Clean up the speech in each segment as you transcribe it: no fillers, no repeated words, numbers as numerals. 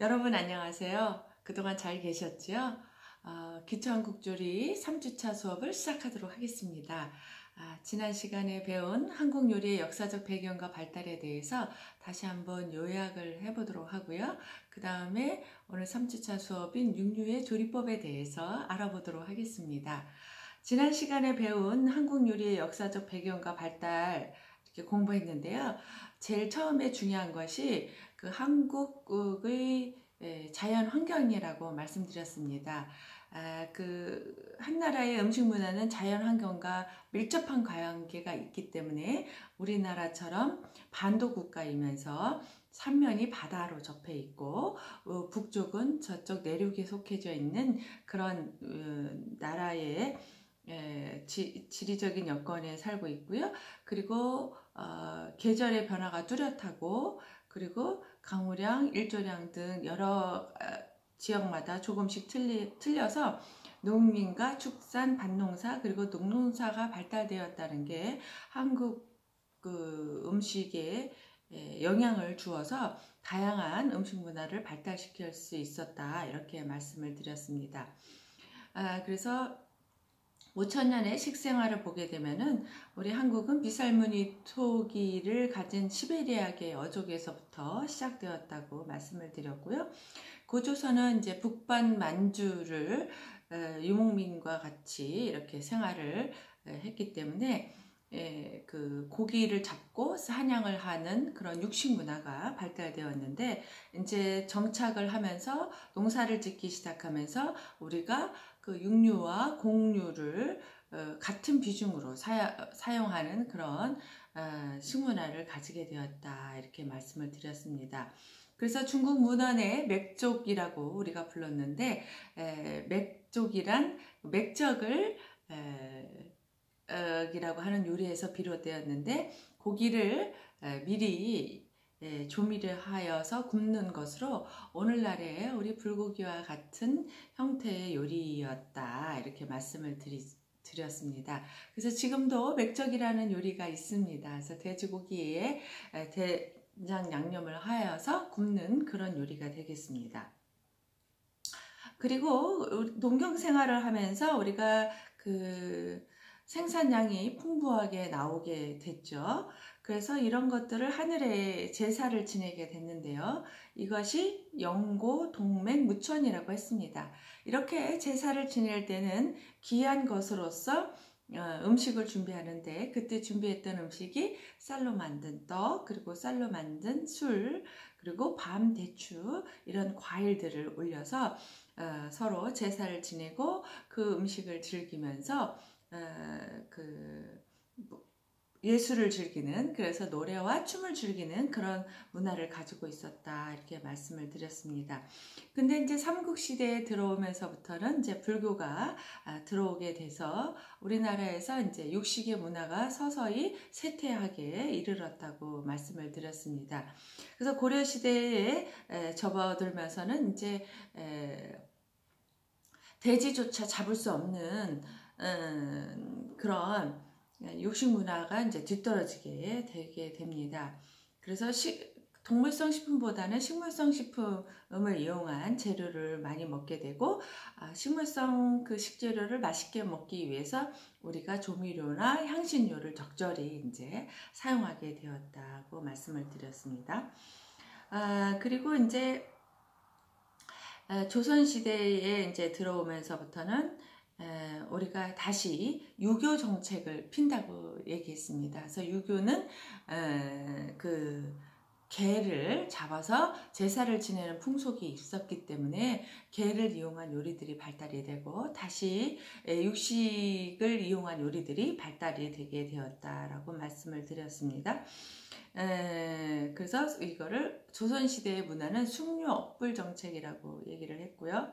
여러분 안녕하세요. 그동안 잘 계셨지요? 기초한국조리 3주차 수업을 시작하도록 하겠습니다. 지난 시간에 배운 한국 요리의 역사적 배경과 발달에 대해서 다시 한번 요약을 해보도록 하고요. 그 다음에 오늘 3주차 수업인 육류의 조리법에 대해서 알아보도록 하겠습니다. 지난 시간에 배운 한국 요리의 역사적 배경과 발달 이렇게 공부했는데요. 제일 처음에 중요한 것이 그 한국의 자연 환경이라고 말씀드렸습니다. 한 나라의 음식 문화는 자연 환경과 밀접한 관계가 있기 때문에 우리나라처럼 반도 국가이면서 삼면이 바다로 접해 있고 북쪽은 저쪽 내륙에 속해져 있는 그런 나라의 지리적인 여건에 살고 있고요. 그리고 계절의 변화가 뚜렷하고 그리고 강우량, 일조량 등 여러 지역마다 조금씩 틀려서 농민과 축산, 밭농사 그리고 농농사가 발달되었다는 게 한국 음식에 영향을 주어서 다양한 음식 문화를 발달시킬 수 있었다 이렇게 말씀을 드렸습니다. 그래서 5천년의 식생활을 보게 되면은 우리 한국은 비살무늬 토기를 가진 시베리아계 어족에서부터 시작되었다고 말씀을 드렸고요. 고조선은 이제 북반 만주를 유목민과 같이 이렇게 생활을 했기 때문에 그 고기를 잡고 사냥을 하는 그런 육식 문화가 발달되었는데 이제 정착을 하면서 농사를 짓기 시작하면서 우리가 그 육류와 곡류를 같은 비중으로 사용하는 그런 식문화를 가지게 되었다 이렇게 말씀을 드렸습니다. 그래서 중국 문헌의 맥족이라고 우리가 불렀는데 맥족이란 맥적을 이라고 하는 요리에서 비롯되었는데 고기를 미리 조미를 하여서 굽는 것으로 오늘날의 우리 불고기와 같은 형태의 요리였다 이렇게 말씀을 드렸습니다. 그래서 지금도 맥적이라는 요리가 있습니다. 그래서 돼지고기에 된장 양념을 하여서 굽는 그런 요리가 되겠습니다. 그리고 농경 생활을 하면서 우리가 그 생산량이 풍부하게 나오게 됐죠. 그래서 이런 것들을 하늘에 제사를 지내게 됐는데요. 이것이 영고, 동맥, 무천이라고 했습니다. 이렇게 제사를 지낼 때는 귀한 것으로서 음식을 준비하는데 그때 준비했던 음식이 쌀로 만든 떡, 그리고 쌀로 만든 술, 그리고 밤, 대추 이런 과일들을 올려서 서로 제사를 지내고 그 음식을 즐기면서 예술을 즐기는 그래서 노래와 춤을 즐기는 그런 문화를 가지고 있었다 이렇게 말씀을 드렸습니다. 근데 이제 삼국시대에 들어오면서부터는 이제 불교가 들어오게 돼서 우리나라에서 이제 육식의 문화가 서서히 쇠퇴하게 이르렀다고 말씀을 드렸습니다. 그래서 고려시대에 접어들면서는 이제 돼지조차 잡을 수 없는 그런 육식 문화가 이제 뒤떨어지게 되게 됩니다. 그래서 동물성 식품보다는 식물성 식품을 이용한 재료를 많이 먹게 되고 식물성 그 식재료를 맛있게 먹기 위해서 우리가 조미료나 향신료를 적절히 이제 사용하게 되었다고 말씀을 드렸습니다. 그리고 이제 조선시대에 이제 들어오면서부터는 우리가 다시 유교 정책을 핀다고 얘기했습니다. 그래서 유교는 그 개를 잡아서 제사를 지내는 풍속이 있었기 때문에 개를 이용한 요리들이 발달이 되고 다시 육식을 이용한 요리들이 발달이 되게 되었다라고 말씀을 드렸습니다. 그래서 이거를 조선시대의 문화는 숙류 억불 정책이라고 얘기를 했고요.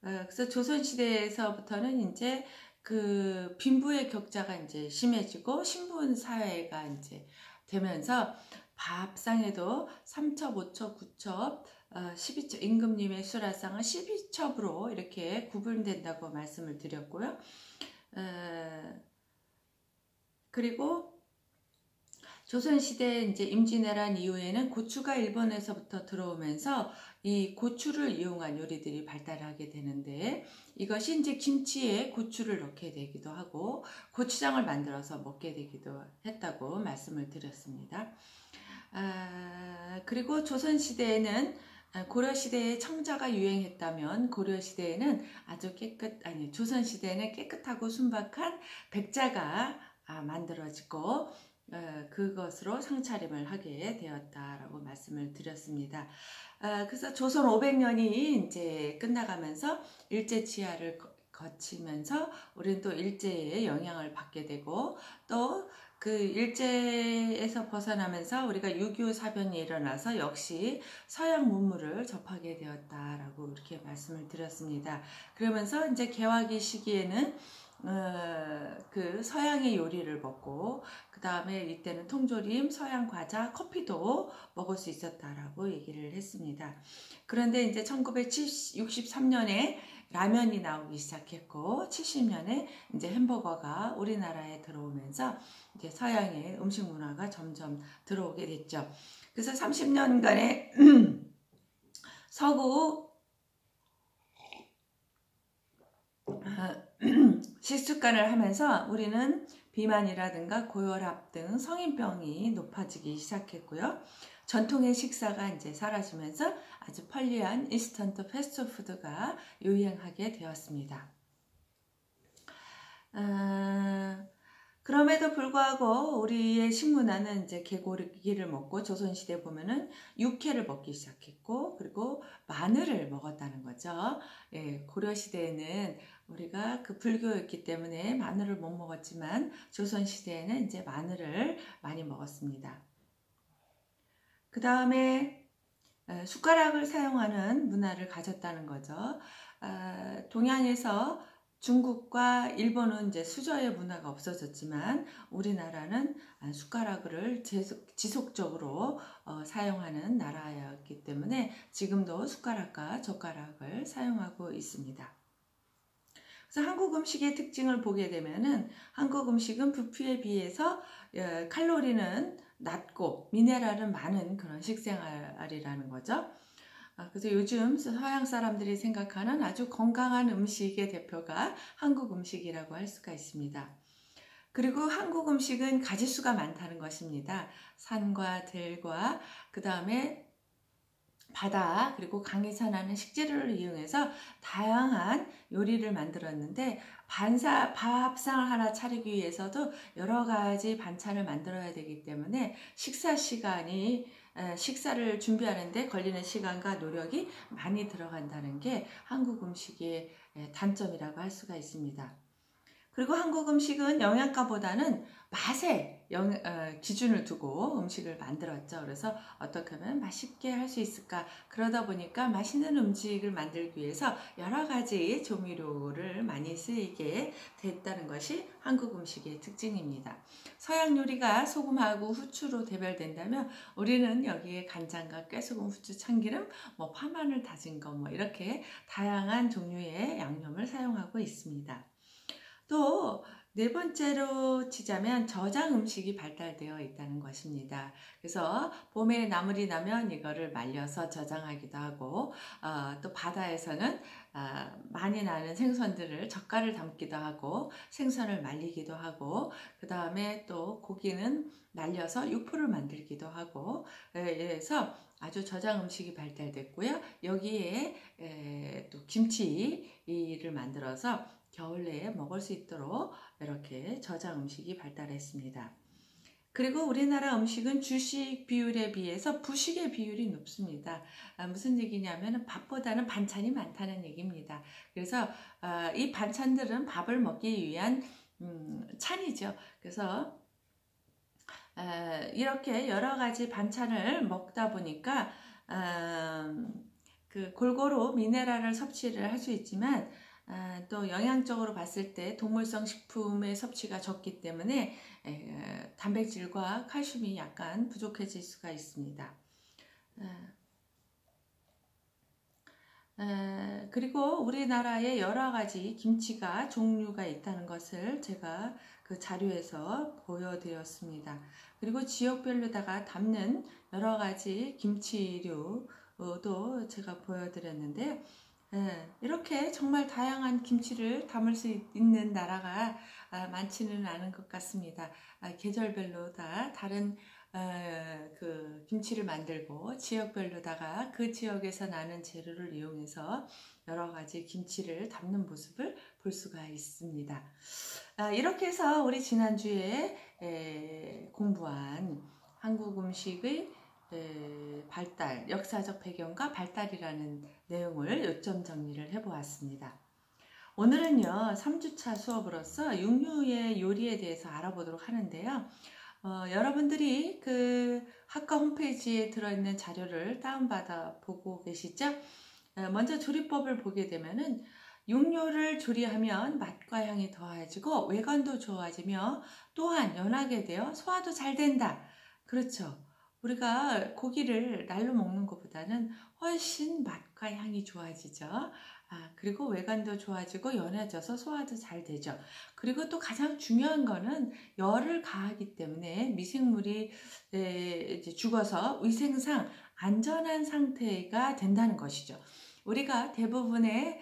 그래서 조선시대에서부터는 이제 그 빈부의 격차가 이제 심해지고 신분 사회가 이제 되면서 밥상에도 3첩, 5첩, 9첩, 12첩, 임금님의 수라상은 12첩으로 이렇게 구분된다고 말씀을 드렸고요. 그리고 조선시대 이제 임진왜란 이후에는 고추가 일본에서부터 들어오면서 이 고추를 이용한 요리들이 발달하게 되는데, 이것이 이제 김치에 고추를 넣게 되기도 하고 고추장을 만들어서 먹게 되기도 했다고 말씀을 드렸습니다. 그리고 조선시대에는 고려시대에 청자가 유행했다면 고려시대에는 조선시대에는 깨끗하고 순박한 백자가 만들어지고 그것으로 상차림을 하게 되었다라고 말씀을 드렸습니다. 그래서 조선 500년이 이제 끝나가면서 일제치하를 거치면서 우리는 또 일제의 영향을 받게 되고, 또 그 일제에서 벗어나면서 우리가 6.25 사변이 일어나서 역시 서양 문물을 접하게 되었다라고 이렇게 말씀을 드렸습니다. 그러면서 이제 개화기 시기에는 그 서양의 요리를 먹고, 그 다음에 이때는 통조림, 서양 과자, 커피도 먹을 수 있었다라고 얘기를 했습니다. 그런데 이제 1963년에 라면이 나오기 시작했고, 70년에 이제 햄버거가 우리나라에 들어오면서 이제 서양의 음식 문화가 점점 들어오게 됐죠. 그래서 30년간의 서구 식습관을 하면서 우리는 비만이라든가 고혈압 등 성인병이 높아지기 시작했고요. 전통의 식사가 이제 사라지면서 아주 편리한 인스턴트 패스트푸드가 유행하게 되었습니다. 그럼에도 불구하고 우리의 식문화는 이제 개고기를 먹고, 조선시대 보면은 육회를 먹기 시작했고, 그리고 마늘을 먹었다는 거죠. 예, 고려시대에는 우리가 그 불교였기 때문에 마늘을 못 먹었지만 조선시대에는 이제 마늘을 많이 먹었습니다. 그 다음에 숟가락을 사용하는 문화를 가졌다는 거죠. 동양에서 중국과 일본은 이제 수저의 문화가 없어졌지만 우리나라는 숟가락을 지속적으로 사용하는 나라였기 때문에 지금도 숟가락과 젓가락을 사용하고 있습니다. 그래서 한국 음식의 특징을 보게 되면은, 한국 음식은 부피에 비해서 칼로리는 낮고 미네랄은 많은 그런 식생활이라는 거죠. 그래서 요즘 서양 사람들이 생각하는 아주 건강한 음식의 대표가 한국 음식이라고 할 수가 있습니다. 그리고 한국 음식은 가짓수가 많다는 것입니다. 산과 들과 그 다음에 바다, 그리고 강에서 나는 식재료를 이용해서 다양한 요리를 만들었는데, 밥상을 하나 차리기 위해서도 여러 가지 반찬을 만들어야 되기 때문에 식사를 준비하는데 걸리는 시간과 노력이 많이 들어간다는 게 한국 음식의 단점이라고 할 수가 있습니다. 그리고 한국 음식은 영양가보다는 맛에 기준을 두고 음식을 만들었죠. 그래서 어떻게 하면 맛있게 할 수 있을까? 그러다 보니까 맛있는 음식을 만들기 위해서 여러 가지 조미료를 많이 쓰이게 됐다는 것이 한국 음식의 특징입니다. 서양 요리가 소금하고 후추로 대별된다면 우리는 여기에 간장과 깨소금, 후추, 참기름, 파마늘 다진 거 이렇게 다양한 종류의 양념을 사용하고 있습니다. 또 네 번째로 치자면 저장 음식이 발달되어 있다는 것입니다. 그래서 봄에 나물이 나면 이거를 말려서 저장하기도 하고, 또 바다에서는 많이 나는 생선들을 젓갈을 담기도 하고 생선을 말리기도 하고, 그 다음에 또 고기는 말려서 육포를 만들기도 하고, 그래서 아주 저장 음식이 발달됐고요. 여기에 또 김치를 만들어서 겨울 내에 먹을 수 있도록 이렇게 저장 음식이 발달했습니다. 그리고 우리나라 음식은 주식 비율에 비해서 부식의 비율이 높습니다. 무슨 얘기냐면 밥보다는 반찬이 많다는 얘기입니다. 그래서 이 반찬들은 밥을 먹기 위한 찬이죠. 그래서 이렇게 여러 가지 반찬을 먹다 보니까 골고루 미네랄을 섭취를 할 수 있지만, 또 영양적으로 봤을 때 동물성 식품의 섭취가 적기 때문에 단백질과 칼슘이 약간 부족해질 수가 있습니다. 그리고 우리나라에 여러 가지 김치가 종류가 있다는 것을 제가 그 자료에서 보여드렸습니다. 그리고 지역별로다가 담는 여러 가지 김치류도 제가 보여드렸는데요. 이렇게 정말 다양한 김치를 담을 수 있는 나라가 많지는 않은 것 같습니다. 계절별로 다 다른 그 김치를 만들고 지역별로다가 그 지역에서 나는 재료를 이용해서 여러 가지 김치를 담는 모습을 볼 수가 있습니다. 이렇게 해서 우리 지난주에 공부한 한국 음식의 발달, 역사적 배경과 발달이라는 내용을 요점 정리를 해보았습니다. 오늘은요, 3주차 수업으로서 육류의 요리에 대해서 알아보도록 하는데요. 여러분들이 그 학과 홈페이지에 들어있는 자료를 다운받아 보고 계시죠? 먼저 조리법을 보게 되면은 육류를 조리하면 맛과 향이 더해지고 외관도 좋아지며 또한 연하게 되어 소화도 잘 된다. 그렇죠. 우리가 고기를 날로 먹는 것보다는 훨씬 맛과 향이 좋아지죠. 그리고 외관도 좋아지고 연해져서 소화도 잘 되죠. 그리고 또 가장 중요한 거는 열을 가하기 때문에 미생물이 이제 죽어서 위생상 안전한 상태가 된다는 것이죠. 우리가 대부분의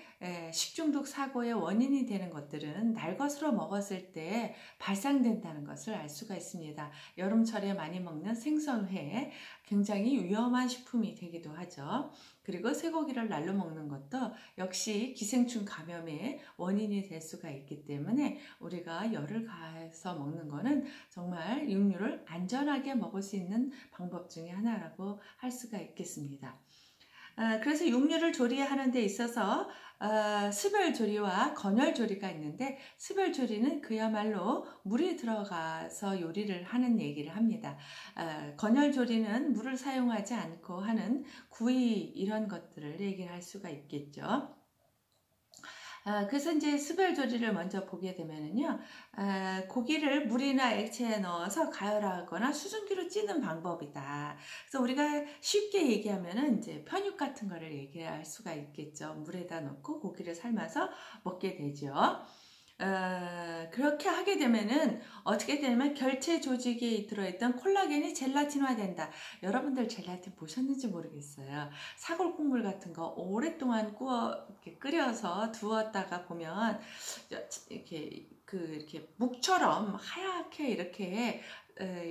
식중독 사고의 원인이 되는 것들은 날것으로 먹었을 때 발생된다는 것을 알 수가 있습니다. 여름철에 많이 먹는 생선회, 굉장히 위험한 식품이 되기도 하죠. 그리고 쇠고기를 날로 먹는 것도 역시 기생충 감염의 원인이 될 수가 있기 때문에 우리가 열을 가해서 먹는 거는 정말 육류를 안전하게 먹을 수 있는 방법 중에 하나라고 할 수가 있겠습니다. 그래서 육류를 조리하는 데 있어서 스별조리와 건열조리가 있는데, 스별조리는 그야말로 물이 들어가서 요리를 하는 얘기를 합니다. 건열조리는 물을 사용하지 않고 하는 구이 이런 것들을 얘기를 할 수가 있겠죠. 그래서 이제 스별조리를 먼저 보게 되면은요, 고기를 물이나 액체에 넣어서 가열하거나 수증기로 찌는 방법이다. 그래서 우리가 쉽게 얘기하면은 이제 편육 같은 거를 얘기할 수가 있겠죠. 물에다 넣고 고기를 삶아서 먹게 되죠. 그렇게 하게 되면은 어떻게 되냐면 결체 조직에 들어있던 콜라겐이 젤라틴화된다. 여러분들 젤라틴 보셨는지 모르겠어요. 사골 국물 같은 거 오랫동안 이렇게 끓여서 두었다가 보면 이렇게 묵처럼 하얗게 이렇게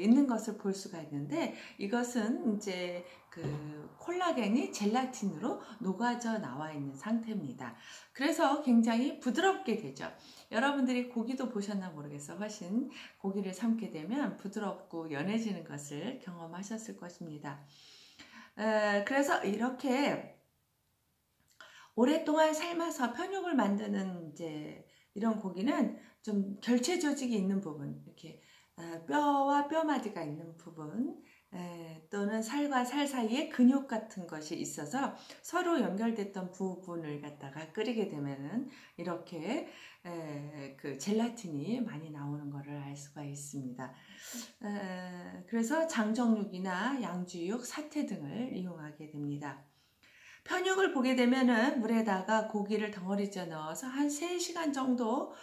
있는 것을 볼 수가 있는데, 이것은 이제 그 콜라겐이 젤라틴으로 녹아져 나와 있는 상태입니다. 그래서 굉장히 부드럽게 되죠. 여러분들이 고기도 보셨나 모르겠어. 훨씬 고기를 삶게 되면 부드럽고 연해지는 것을 경험하셨을 것입니다. 그래서 이렇게 오랫동안 삶아서 편육을 만드는 이제 이런 고기는 좀 결체 조직이 있는 부분, 이렇게 뼈와 뼈마디가 있는 부분, 또는 살과 살 사이에 근육 같은 것이 있어서 서로 연결됐던 부분을 갖다가 끓이게 되면은 이렇게 그 젤라틴이 많이 나오는 것을 알 수가 있습니다. 그래서 장정육이나 양주육, 사태 등을 이용하게 됩니다. 편육을 보게 되면은 물에다가 고기를 덩어리째 넣어서 한 3시간 정도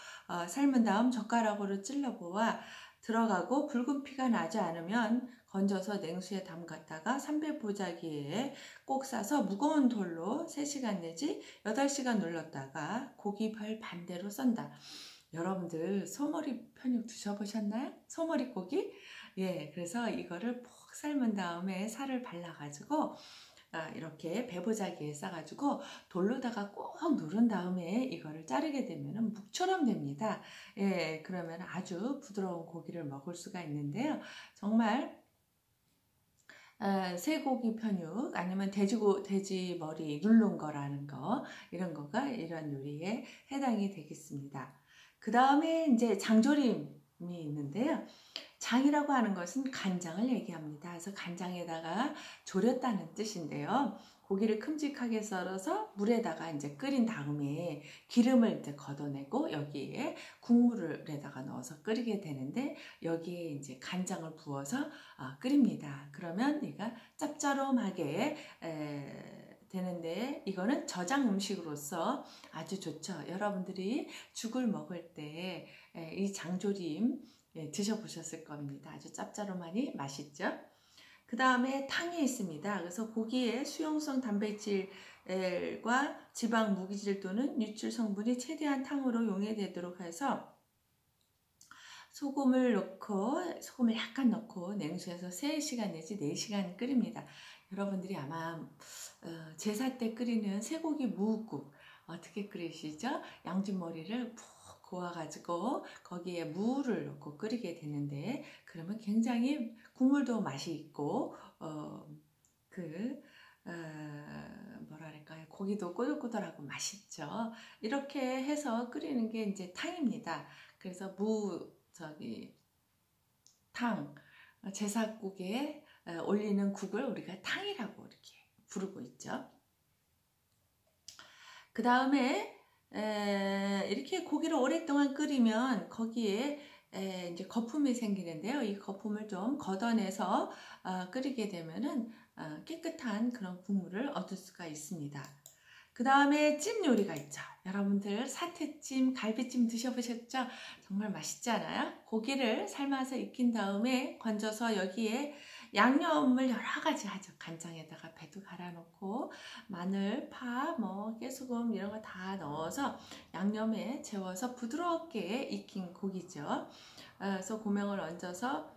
삶은 다음 젓가락으로 찔러보아 들어가고 붉은 피가 나지 않으면 건져서 냉수에 담갔다가 300보자기에 꼭 싸서 무거운 돌로 3시간 내지 8시간 눌렀다가 고기 별 반대로 썬다. 여러분들 소머리 편육 드셔보셨나요? 소머리 고기? 예, 그래서 이거를 푹 삶은 다음에 살을 발라가지고 이렇게 배보자기에 싸가지고 돌로다가 꼭 누른 다음에 이거를 자르게 되면 묵처럼 됩니다. 예, 그러면 아주 부드러운 고기를 먹을 수가 있는데요. 정말 쇠고기 편육 아니면 돼지 머리 누른 거라는 거, 이런 거가 이런 요리에 해당이 되겠습니다. 그 다음에 이제 장조림이 있는데요. 장이라고 하는 것은 간장을 얘기합니다. 그래서 간장에다가 졸였다는 뜻인데요. 고기를 큼직하게 썰어서 물에다가 이제 끓인 다음에 기름을 이제 걷어내고 여기에 국물에다가 넣어서 끓이게 되는데, 여기에 이제 간장을 부어서 끓입니다. 그러면 얘가 짭짤하게 되는데, 있는데 이거는 저장 음식으로서 아주 좋죠. 여러분들이 죽을 먹을 때 이 장조림 드셔보셨을 겁니다. 아주 짭짤하니 맛있죠. 그 다음에 탕이 있습니다. 그래서 고기의 수용성 단백질과 지방, 무기질 또는 유출 성분이 최대한 탕으로 용해되도록 해서 소금을 약간 넣고 냉수에서 3시간 내지 4시간 끓입니다. 여러분들이 아마 제사 때 끓이는 쇠고기 무국 어떻게 끓이시죠? 양준머리를 푹 고아가지고 거기에 무를 넣고 끓이게 되는데, 그러면 굉장히 국물도 맛이 있고 뭐랄까요, 고기도 꼬들꼬들하고 맛있죠. 이렇게 해서 끓이는 게 이제 탕입니다. 그래서 탕, 제사국에 올리는 국을 우리가 탕이라고 이렇게 부르고 있죠. 그 다음에 이렇게 고기를 오랫동안 끓이면 거기에 이제 거품이 생기는데요. 이 거품을 좀 걷어내서 끓이게 되면은 깨끗한 그런 국물을 얻을 수가 있습니다. 그 다음에 찜 요리가 있죠. 여러분들 사태찜, 갈비찜 드셔보셨죠? 정말 맛있지 않아요? 고기를 삶아서 익힌 다음에 건져서 여기에 양념을 여러 가지 하죠. 간장에다가 배도 갈아 넣고 마늘, 파, 깨소금 이런 거 다 넣어서 양념에 재워서 부드럽게 익힌 고기죠. 그래서 고명을 얹어서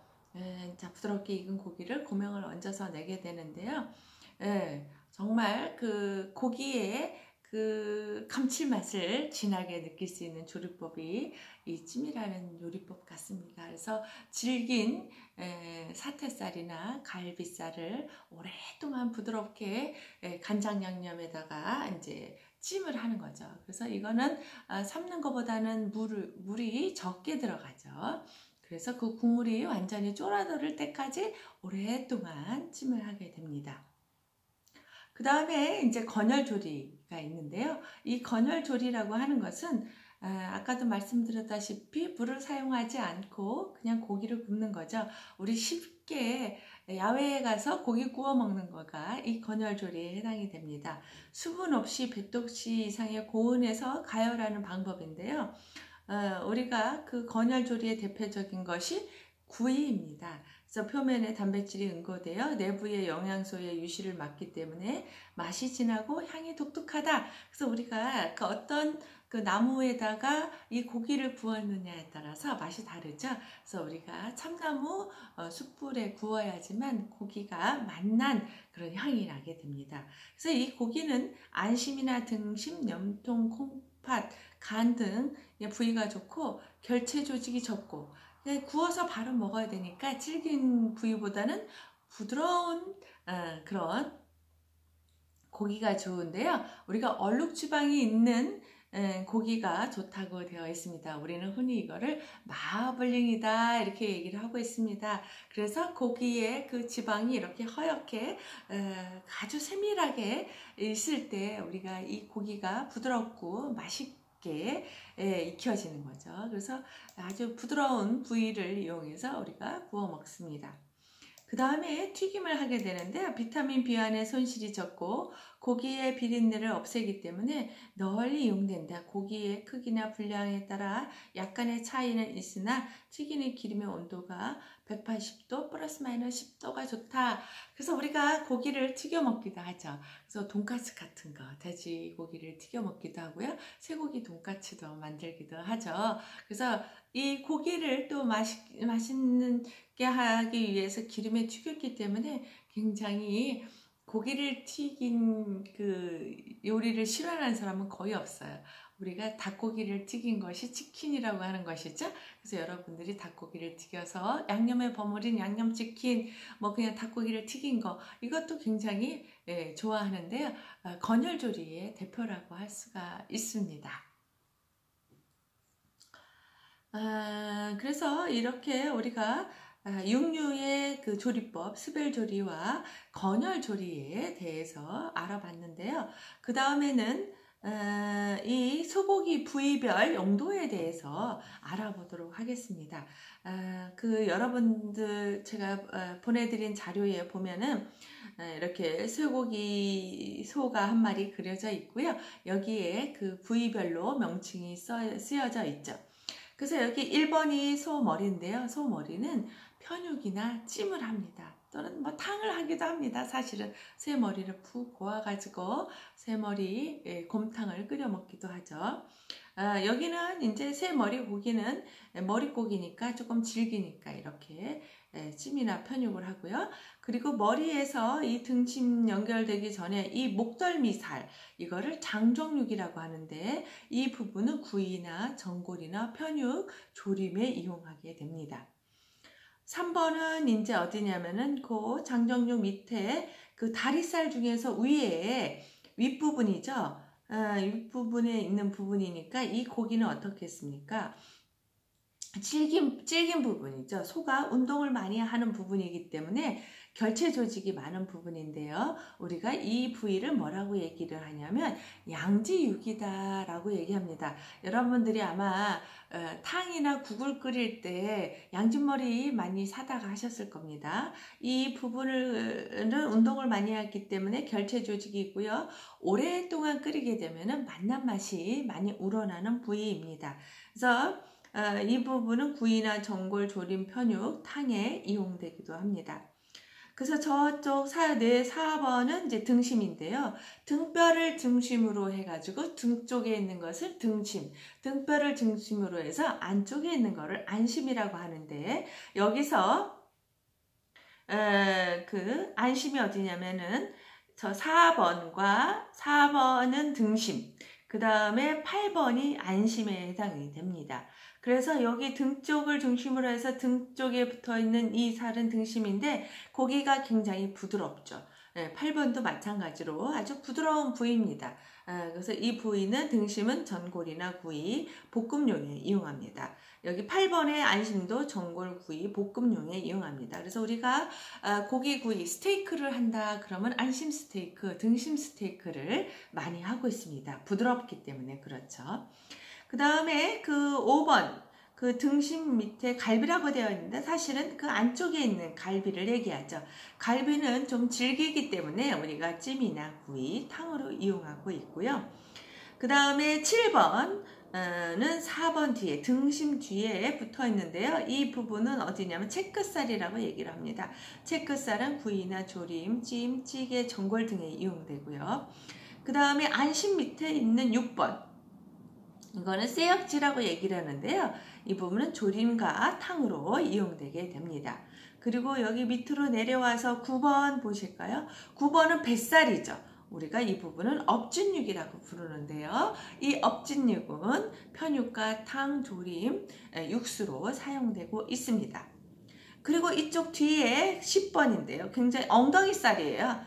부드럽게 익은 고기를 고명을 얹어서 내게 되는데요. 정말 그 고기의 그 감칠맛을 진하게 느낄 수 있는 조리법이 이 찜이라는 요리법 같습니다. 그래서 질긴 사태살이나 갈비살을 오랫동안 부드럽게 간장 양념에다가 이제 찜을 하는 거죠. 그래서 이거는 삶는 것보다는 물이 적게 들어가죠. 그래서 그 국물이 완전히 쫄아들을 때까지 오랫동안 찜을 하게 됩니다. 그 다음에 이제 건열조리가 있는데요. 이 건열조리라고 하는 것은 아까도 말씀드렸다시피 불을 사용하지 않고 그냥 고기를 굽는 거죠. 우리 쉽게 야외에 가서 고기 구워 먹는 거가 이 건열조리에 해당이 됩니다. 수분 없이 100도씨 이상의 고온에서 가열하는 방법인데요. 우리가 그 건열조리의 대표적인 것이 구이입니다. 그래서 표면에 단백질이 응고되어 내부의 영양소의 유실을 막기 때문에 맛이 진하고 향이 독특하다. 그래서 우리가 그 어떤 그 나무에다가 이 고기를 구웠느냐에 따라서 맛이 다르죠. 그래서 우리가 참나무 숯불에 구워야지만 고기가 맛난 그런 향이 나게 됩니다. 그래서 이 고기는 안심이나 등심, 염통, 콩팥, 간 등 부위가 좋고 결체 조직이 적고 구워서 바로 먹어야 되니까 질긴 부위보다는 부드러운 그런 고기가 좋은데요. 우리가 얼룩지방이 있는 고기가 좋다고 되어 있습니다. 우리는 흔히 이거를 마블링이다 이렇게 얘기를 하고 있습니다. 그래서 고기의 그 지방이 이렇게 허옇게 아주 세밀하게 있을 때 우리가 이 고기가 부드럽고 맛있게 익혀지는 거죠. 그래서 아주 부드러운 부위를 이용해서 우리가 구워 먹습니다. 그 다음에 튀김을 하게 되는데 비타민 B1의 손실이 적고 고기의 비린내를 없애기 때문에 널리 이용된다. 고기의 크기나 분량에 따라 약간의 차이는 있으나 튀기는 기름의 온도가 180도 플러스 마이너스 10도가 좋다. 그래서 우리가 고기를 튀겨 먹기도 하죠. 그래서 돈가스 같은 거 돼지고기를 튀겨 먹기도 하고요. 쇠고기 돈가스도 만들기도 하죠. 그래서 이 고기를 또 맛있게 하기 위해서 기름에 튀겼기 때문에 굉장히 고기를 튀긴 그 요리를 싫어하는 사람은 거의 없어요. 우리가 닭고기를 튀긴 것이 치킨이라고 하는 것이죠. 그래서 여러분들이 닭고기를 튀겨서 양념에 버무린 양념치킨, 그냥 닭고기를 튀긴 거 이것도 굉장히 좋아하는데요. 건열조리의 대표라고 할 수가 있습니다. 그래서 이렇게 우리가 육류의 그 조리법, 스벨조리와 건열조리에 대해서 알아봤는데요. 그 다음에는 이 소고기 부위별 용도에 대해서 알아보도록 하겠습니다. 여러분들 제가 보내드린 자료에 보면은 이렇게 쇠고기 소가 한 마리 그려져 있고요. 여기에 그 부위별로 명칭이 쓰여져 있죠. 그래서 여기 1번이 소머리인데요. 소머리는 편육이나 찜을 합니다. 또는 뭐 탕을 하기도 합니다. 사실은 쇠머리를 푹 고아가지고 쇠머리 곰탕을 끓여 먹기도 하죠. 여기는 이제 쇠머리 고기는 머리고기니까 조금 질기니까 이렇게 찜이나 편육을 하고요. 그리고 머리에서 이 등심 연결되기 전에 이 목덜미살, 이거를 장종육이라고 하는데 이 부분은 구이나 전골이나 편육, 조림에 이용하게 됩니다. 3번은 이제 어디냐면은 그 장정육 밑에 그 다리살 중에서 위에 윗부분이죠. 윗부분에 있는 부분이니까 이 고기는 어떻게 했습니까? 질긴 부분이죠. 소가 운동을 많이 하는 부분이기 때문에 결체 조직이 많은 부분인데요. 우리가 이 부위를 뭐라고 얘기를 하냐면 양지육이다 라고 얘기합니다. 여러분들이 아마 탕이나 국을 끓일 때 양진머리 많이 사다가 하셨을 겁니다. 이 부분은 운동을 많이 했기 때문에 결체 조직이 있고요. 오랫동안 끓이게 되면 맛난 맛이 많이 우러나는 부위입니다. 그래서 이 부분은 구이나 전골, 조림, 편육, 탕에 이용되기도 합니다. 그래서 저쪽 4번은 이제 등심인데요. 등뼈를 중심으로 해가지고 등 쪽에 있는 것을 등심, 등뼈를 중심으로 해서 안쪽에 있는 것을 안심이라고 하는데 여기서 그 안심이 어디냐면은 저 4번은 등심, 그 다음에 8번이 안심에 해당이 됩니다. 그래서 여기 등 쪽을 중심으로 해서 등 쪽에 붙어 있는 이 살은 등심인데 고기가 굉장히 부드럽죠. 8번도 마찬가지로 아주 부드러운 부위입니다. 그래서 이 부위는 등심은 전골이나 구이, 볶음용에 이용합니다. 여기 8번의 안심도 전골, 구이, 볶음용에 이용합니다. 그래서 우리가 고기 구이, 스테이크를 한다 그러면 안심 스테이크, 등심 스테이크를 많이 하고 있습니다. 부드럽기 때문에 그렇죠. 그 다음에 그 5번 그 등심 밑에 갈비라고 되어 있는데 사실은 그 안쪽에 있는 갈비를 얘기하죠. 갈비는 좀 질기기 때문에 우리가 찜이나 구이, 탕으로 이용하고 있고요. 그 다음에 7번은 4번 뒤에 등심 뒤에 붙어 있는데요. 이 부분은 어디냐면 채끝살이라고 얘기를 합니다. 채끝살은 구이나 조림, 찜, 찌개, 전골 등에 이용되고요. 그 다음에 안심 밑에 있는 6번 이거는 쇠역지라고 얘기를 하는데요. 이 부분은 조림과 탕으로 이용되게 됩니다. 그리고 여기 밑으로 내려와서 9번 보실까요? 9번은 뱃살이죠. 우리가 이 부분은 업진육이라고 부르는데요. 이 업진육은 편육과 탕, 조림, 육수로 사용되고 있습니다. 그리고 이쪽 뒤에 10번인데요. 굉장히 엉덩이살이에요.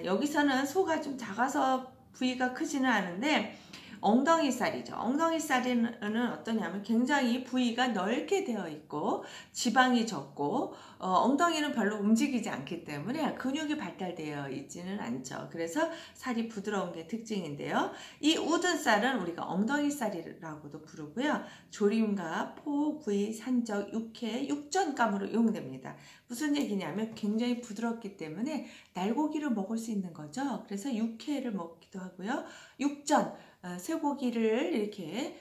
여기서는 소가 좀 작아서 부위가 크지는 않은데 엉덩이살이죠. 엉덩이살은 어떠냐면 굉장히 부위가 넓게 되어 있고 지방이 적고 엉덩이는 별로 움직이지 않기 때문에 근육이 발달되어 있지는 않죠. 그래서 살이 부드러운 게 특징인데요. 이 우둔살은 우리가 엉덩이살이라고도 부르고요. 조림과 포, 구이, 산적, 육회, 육전감으로 이용됩니다. 무슨 얘기냐면 굉장히 부드럽기 때문에 날고기를 먹을 수 있는 거죠. 그래서 육회를 먹기도 하고요. 육전, 쇠고기를 이렇게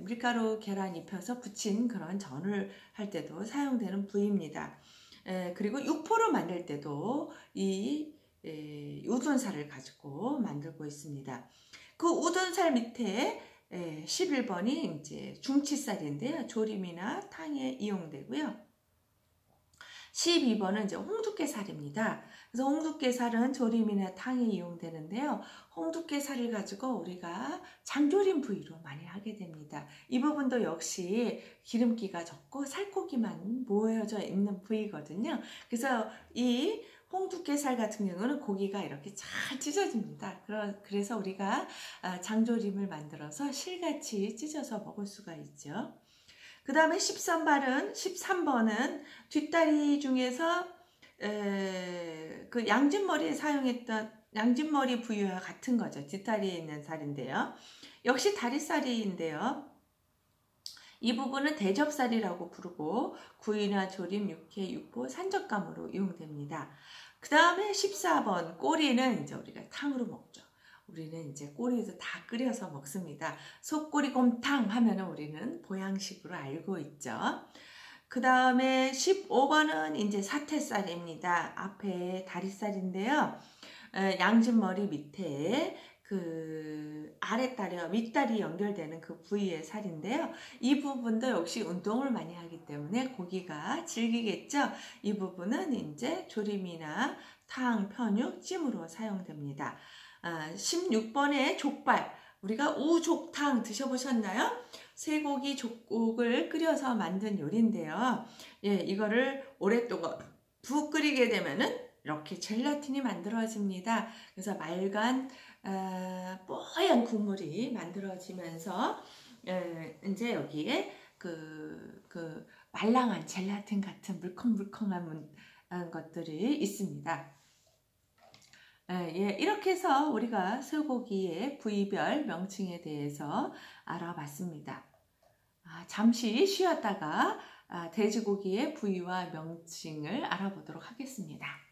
밀가루 계란 입혀서 부친 그런 전을 할 때도 사용되는 부위입니다. 그리고 육포를 만들 때도 이 우둔살을 가지고 만들고 있습니다. 그 우둔살 밑에 11번이 이제 중치살인데요. 조림이나 탕에 이용되고요. 12번은 이제 홍두깨살입니다. 그래서 홍두깨살은 조림이나 탕에 이용되는데요. 홍두깨살을 가지고 우리가 장조림 부위로 많이 하게 됩니다. 이 부분도 역시 기름기가 적고 살코기만 모여져 있는 부위거든요. 그래서 이 홍두깨살 같은 경우는 고기가 이렇게 잘 찢어집니다. 그래서 우리가 장조림을 만들어서 실같이 찢어서 먹을 수가 있죠. 그 다음에 13번은 뒷다리 중에서 그 양진머리에 사용했던 양진머리 부위와 같은 거죠. 뒷다리에 있는 살인데요. 역시 다리살인데요. 이 부분은 대접살이라고 부르고 구이나 조림, 육회, 육포, 산적감으로 이용됩니다. 그 다음에 14번 꼬리는 이제 우리가 탕으로 먹죠. 우리는 이제 꼬리도 다 끓여서 먹습니다. 속꼬리곰탕 하면은 우리는 보양식으로 알고 있죠. 그 다음에 15번은 이제 사태살입니다. 앞에 다리살인데요. 양진머리 밑에 그 아랫다리와 윗다리 연결되는 그 부위의 살인데요. 이 부분도 역시 운동을 많이 하기 때문에 고기가 질기겠죠. 이 부분은 이제 조림이나 탕, 편육, 찜으로 사용됩니다. 16번에 족발. 우리가 우족탕 드셔보셨나요? 쇠고기 족국을 끓여서 만든 요리인데요. 예, 이거를 오랫동안 푹 끓이게 되면은 이렇게 젤라틴이 만들어집니다. 그래서 맑은 뽀얀 국물이 만들어지면서 이제 여기에 그 말랑한 젤라틴 같은 물컹물컹한 것들이 있습니다. 예, 이렇게 해서 우리가 쇠고기의 부위별 명칭에 대해서 알아봤습니다. 잠시 쉬었다가 돼지고기의 부위와 명칭을 알아보도록 하겠습니다.